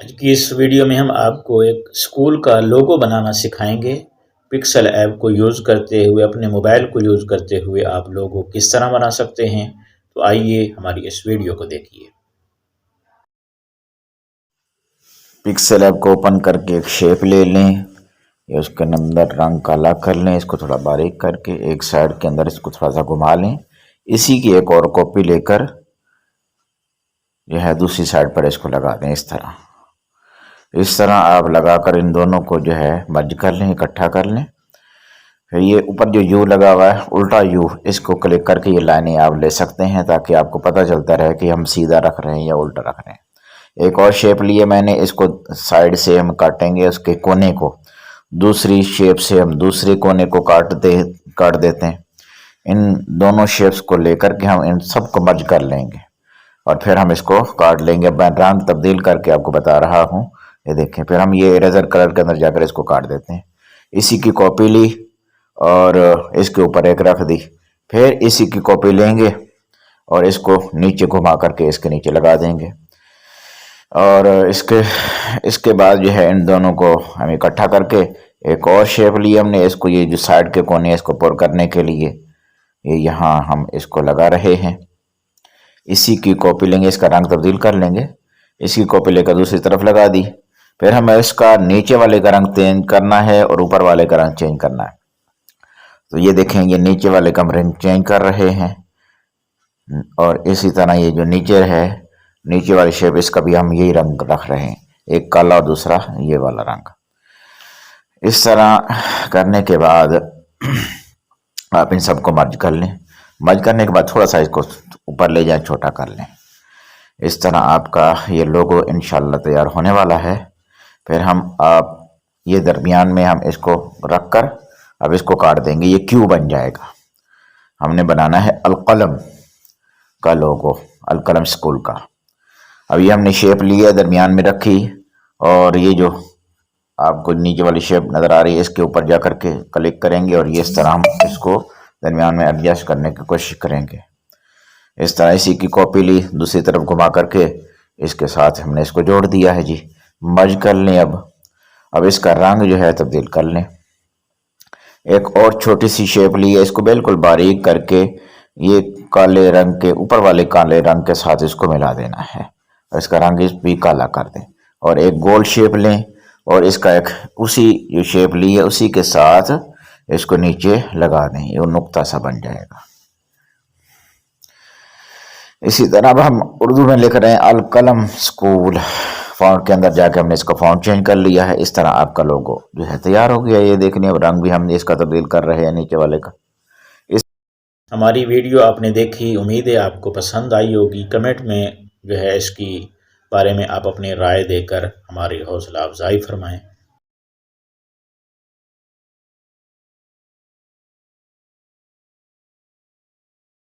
आज की इस वीडियो में हम आपको एक स्कूल का लोगो बनाना सिखाएंगे। पिक्सेल ऐप को यूज़ करते हुए, अपने मोबाइल को यूज़ करते हुए आप लोगो किस तरह बना सकते हैं। तो आइए हमारी इस वीडियो को देखिए। पिक्सेल ऐप को ओपन करके एक शेप ले लें या उसके अंदर रंग काला कर लें। इसको थोड़ा बारीक करके एक साइड के अंदर इसको थोड़ा सा घुमा लें। इसी की एक और कॉपी लेकर जो है दूसरी साइड पर इसको लगा दें। इस तरह आप लगाकर इन दोनों को जो है मर्ज कर लें, इकट्ठा कर लें। फिर ये ऊपर जो यू लगा हुआ है, उल्टा यू, इसको क्लिक करके ये लाइनें आप ले सकते हैं ताकि आपको पता चलता रहे कि हम सीधा रख रहे हैं या उल्टा रख रहे हैं। एक और शेप लिए मैंने, इसको साइड से हम काटेंगे उसके कोने को, दूसरी शेप से हम दूसरे कोने को काट देते हैं। इन दोनों शेप्स को लेकर के हम इन सबको मर्ज कर लेंगे और फिर हम इसको काट लेंगे। अब मैं रंग तब्दील करके आपको बता रहा हूँ, ये देखें। फिर हम ये इरेजर कलर के अंदर जाकर इसको काट देते हैं। इसी की कॉपी ली और इसके ऊपर एक रख दी। फिर इसी की कॉपी लेंगे और इसको नीचे घुमा करके इसके नीचे लगा देंगे। और इसके बाद जो है इन दोनों को हम इकट्ठा करके एक और शेप ली हमने। इसको ये जो साइड के कोने इसको पुर करने के लिए ये यहाँ हम इसको लगा रहे हैं। इसी की कॉपी लेंगे, इसका रंग तब्दील कर लेंगे। इसकी कॉपी लेकर दूसरी तरफ लगा दी। फिर हमें इसका नीचे वाले का रंग चेंज करना है और ऊपर वाले का रंग चेंज करना है। तो ये देखें, ये नीचे वाले का रंग चेंज कर रहे हैं और इसी तरह ये जो नीचे है, नीचे वाली शेप, इसका भी हम यही रंग रख रहे हैं, एक काला और दूसरा ये वाला रंग। इस तरह करने के बाद आप इन सबको मर्ज कर लें। मर्ज करने के बाद थोड़ा सा इसको ऊपर ले जाएं, छोटा कर लें। इस तरह आपका ये लोगो इंशाल्लाह तैयार होने वाला है। फिर आप ये दरमियान में हम इसको रख कर अब इसको काट देंगे। ये क्यू बन जाएगा। हमने बनाना है अलकलम का लोगो, अलकलम स्कूल का। अब ये हमने शेप लिया, दरमियान में रखी और ये जो आपको नीचे वाली शेप नज़र आ रही है, इसके ऊपर जा करके क्लिक करेंगे और ये इस तरह हम इसको दरमियान में एडजस्ट करने की कोशिश करेंगे। इस तरह इसी की कॉपी ली, दूसरी तरफ घुमा करके इसके साथ हमने इसको जोड़ दिया है जी। मर्ज कर लें। अब इसका रंग जो है तब्दील कर लें। एक और छोटी सी शेप ली है, इसको बिल्कुल बारीक करके ये काले रंग के ऊपर वाले काले रंग के साथ इसको मिला देना है और इसका रंग इस भी काला कर दें। और एक गोल शेप लें और इसका एक उसी जो शेप ली है उसी के साथ इसको नीचे लगा दें। ये नुक्ता सा बन जाएगा। इसी तरह अब हम उर्दू में लिख रहे हैं अलकलम स्कूल। फॉन्ट के अंदर जाके हमने इसका फॉन्ट चेंज कर लिया है। इस तरह आपका लोगो जो है तैयार हो गया। ये देखने, अब रंग भी हमने इसका तब्दील कर रहे हैं नीचे वाले का। हमारी वीडियो आपने देखी, उम्मीद है आपको पसंद आई होगी। कमेंट में जो है इसकी बारे में आप अपनी राय देकर हमारी हौसला अफजाई फरमाएं।